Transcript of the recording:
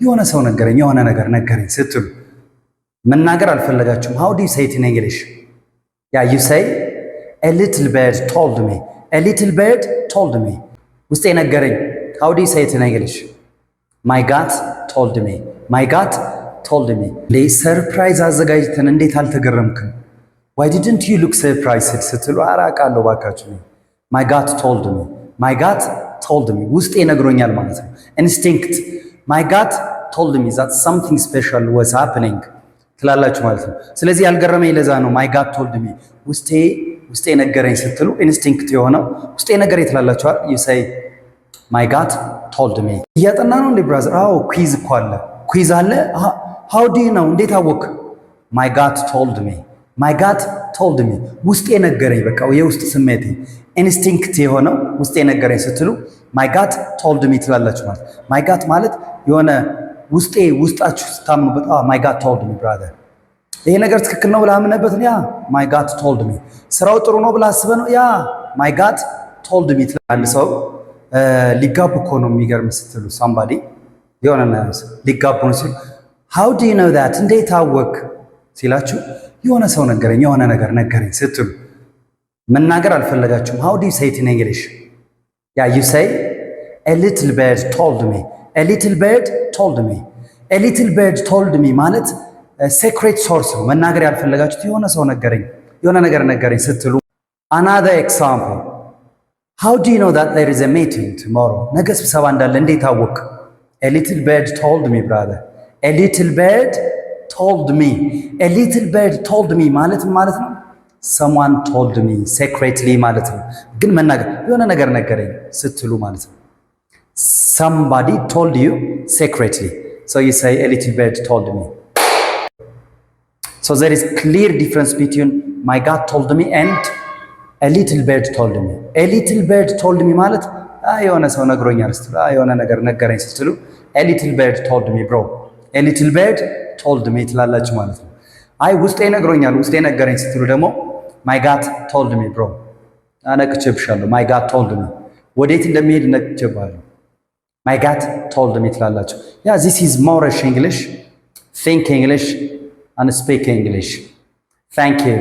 የሆነ ሰው ነገረኝ የሆነ ነገር ነገረኝ ስትሉ መናገር አልፈለጋችሁም። how do you say it in English? Yeah, you say a little bird told me. A little bird told me. ውስጤ ነገረኝ. How do you say it in English? My gut told me. My gut told me. ለሰርፕራይዝ አዘጋጅተን እንዴት አልተገረምክም? Why didn't you look surprised ስትሉ አራቃለሁ ባካችሁ። My gut told me. My gut told me. ውስጤ ነግሮኛል ማለት ነው። Instinct. My gut told me that something special was happening ትላላችሁ ማለት ነው። ስለዚህ ያልገረመኝ ለዛ ነው my gut told me። ውስጤ ነገረኝ ስትሉ ኢንስቲንክት የሆነው ውስጤ ነገረኝ ትላላችሁ አይደል? you say my gut told me። እያጠና ነው እንዴ ብራዘር? አዎ ኩዊዝ እኮ አለ። ኩዊዝ አለ። how do you know? እንዴት አወቅ? my gut told me። my gut told me። ውስጤ ነገረኝ። በቃ የውስጥ ስሜቴ ኢንስቲንክት የሆነው ውስጤ ነገረኝ ስትሉ my gut told me ትላላችሁ ማለት። my gut ማለት የሆነ ውስጣችሁ ስታምኑበት my gut told me brother ይሄ ነገር ትክክል ነው ብለህ አምነህበት ያ my gut told me ስራው ጥሩ ነው ብለህ አስበህ ነው ያ my gut told me አንድ ሰው ሊጋቡ እኮ ነው የሚገርም ስትሉ somebody የሆነ ሊጋቡ ነው ሲሉ how do you know that እንዴት አወቅ ሲላችሁ የሆነ ሰው ነገረኝ የሆነ ነገር ነገረኝ ስትሉ መናገር አልፈለጋችሁም። how do you say it in English? Yeah, you say a little bird told me. A little bird told me. A little bird told me ማለት secret source ነው። መናገር ያልፈለጋችሁት የሆነ ሰው ነገረኝ የሆነ ነገር ነገረኝ ስትሉ another example. How do you know that there is a meeting tomorrow? ነገ ስብሰባ እንዳለ እንዴት አወቅ? A little bird told me brother. A little bird told me. A little bird told me ማለት ነው someone told me secretly ማለት ነው። ግን መናገር የሆነ ነገር ነገረኝ ስትሉ ማለት ነው somebody told you secretly. So you say a little bird told me. So there is clear difference between my gut told me and a little bird told me. A little bird told me ማለት የሆነ ሰው ነግሮኛል ስትሉ የሆነ ነገር ነገረኝ ስትሉ a little bird told me bro. A little bird told me ትላላችሁ ማለት ነው። ውስጤ ነግሮኛል ውስጤ ነገረኝ ስትሉ ደግሞ my gut told me bro. ነቅቼብሻለሁ my gut told me ወዴት እንደሚሄድ ነቅቼብሃለሁ my gut told me ትላላችሁ። Yeah, this is Moorish English. Think English and speak English. Thank you.